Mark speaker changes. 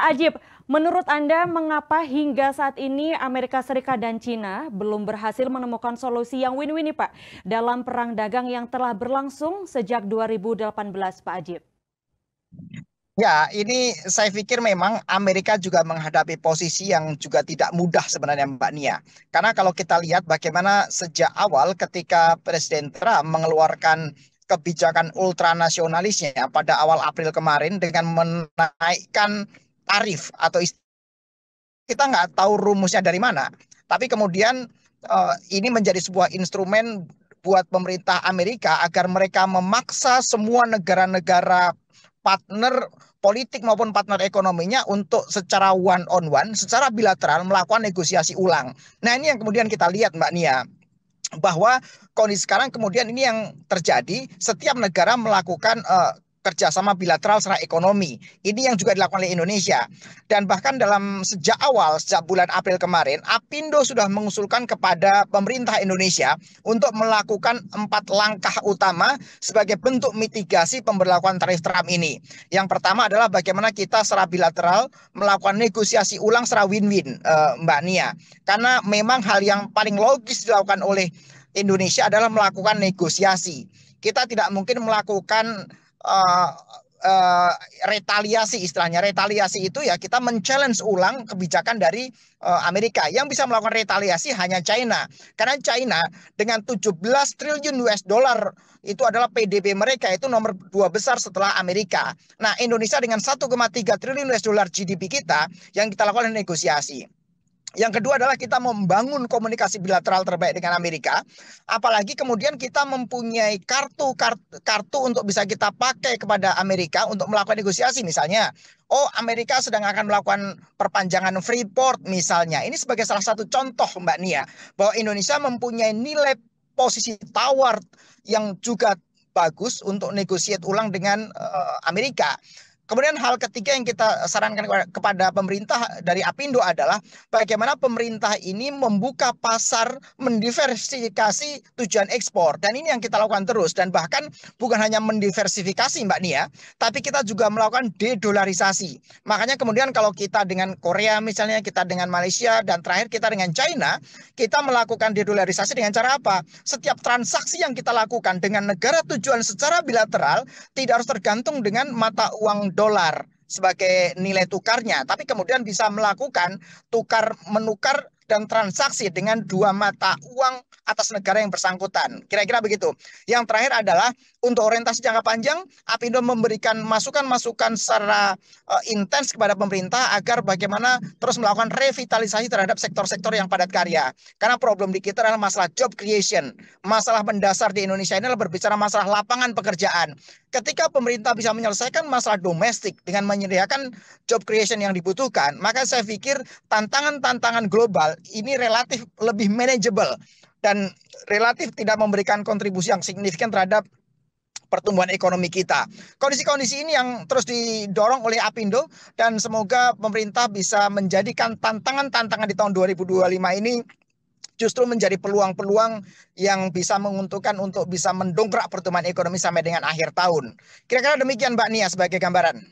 Speaker 1: Ajib, menurut Anda mengapa hingga saat ini Amerika Serikat dan Cina belum berhasil menemukan solusi yang win-win nih Pak dalam perang dagang yang telah berlangsung sejak 2018 Pak Ajib?
Speaker 2: Ya, ini saya pikir memang Amerika juga menghadapi posisi yang juga tidak mudah sebenarnya Mbak Nia. Karena kalau kita lihat bagaimana sejak awal ketika Presiden Trump mengeluarkan kebijakan ultranasionalisnya pada awal April kemarin dengan menaikkan tarif atau kita nggak tahu rumusnya dari mana. Tapi kemudian ini menjadi sebuah instrumen buat pemerintah Amerika agar mereka memaksa semua negara-negara partner politik maupun partner ekonominya untuk secara one on one, secara bilateral melakukan negosiasi ulang. Nah, ini yang kemudian kita lihat Mbak Nia, bahwa kondisi sekarang kemudian ini yang terjadi, setiap negara melakukan kerjasama bilateral secara ekonomi. Ini yang juga dilakukan oleh Indonesia. Dan bahkan dalam sejak awal, sejak bulan April kemarin, Apindo sudah mengusulkan kepada pemerintah Indonesia untuk melakukan 4 langkah utama sebagai bentuk mitigasi pemberlakuan tarif Trump ini. Yang pertama adalah bagaimana kita secara bilateral melakukan negosiasi ulang secara win-win, Mbak Nia. Karena memang hal yang paling logis dilakukan oleh Indonesia adalah melakukan negosiasi. Kita tidak mungkin melakukan uh, uh, retaliasi, istilahnya retaliasi itu ya kita men-challenge ulang kebijakan dari Amerika. Yang bisa melakukan retaliasi hanya China, karena China dengan 17 triliun US dollar itu adalah PDB mereka, itu nomor 2 besar setelah Amerika. Nah, Indonesia dengan 1,3 triliun US dollar GDP kita, yang kita lakukan negosiasi. Yang kedua adalah kita membangun komunikasi bilateral terbaik dengan Amerika. Apalagi kemudian kita mempunyai kartu untuk bisa kita pakai kepada Amerika untuk melakukan negosiasi. Misalnya, oh Amerika sedang akan melakukan perpanjangan Freeport misalnya. Ini sebagai salah satu contoh Mbak Nia, bahwa Indonesia mempunyai nilai posisi tawar yang juga bagus untuk negosiasi ulang dengan Amerika. Kemudian hal ketiga yang kita sarankan kepada pemerintah dari Apindo adalah bagaimana pemerintah ini membuka pasar, mendiversifikasi tujuan ekspor. Dan ini yang kita lakukan terus. Dan bahkan bukan hanya mendiversifikasi Mbak Nia, tapi kita juga melakukan dedolarisasi. Makanya kemudian kalau kita dengan Korea misalnya, kita dengan Malaysia, dan terakhir kita dengan China, kita melakukan dedolarisasi dengan cara apa? Setiap transaksi yang kita lakukan dengan negara tujuan secara bilateral tidak harus tergantung dengan mata uang dolar sebagai nilai tukarnya, tapi kemudian bisa melakukan tukar menukar dan transaksi dengan 2 mata uang atas negara yang bersangkutan. Kira-kira begitu. Yang terakhir adalah untuk orientasi jangka panjang, Apindo memberikan masukan-masukan secara intens kepada pemerintah agar bagaimana terus melakukan revitalisasi terhadap sektor-sektor yang padat karya. Karena problem di kita adalah masalah job creation. Masalah mendasar di Indonesia ini adalah berbicara masalah lapangan pekerjaan. Ketika pemerintah bisa menyelesaikan masalah domestik dengan menyediakan job creation yang dibutuhkan, maka saya pikir tantangan-tantangan global ini relatif lebih manageable dan relatif tidak memberikan kontribusi yang signifikan terhadap pertumbuhan ekonomi kita. Kondisi-kondisi ini yang terus didorong oleh Apindo, dan semoga pemerintah bisa menjadikan tantangan-tantangan di tahun 2025 ini justru menjadi peluang-peluang yang bisa menguntungkan untuk bisa mendongkrak pertumbuhan ekonomi sampai dengan akhir tahun. Kira-kira demikian Mbak Nia sebagai gambaran.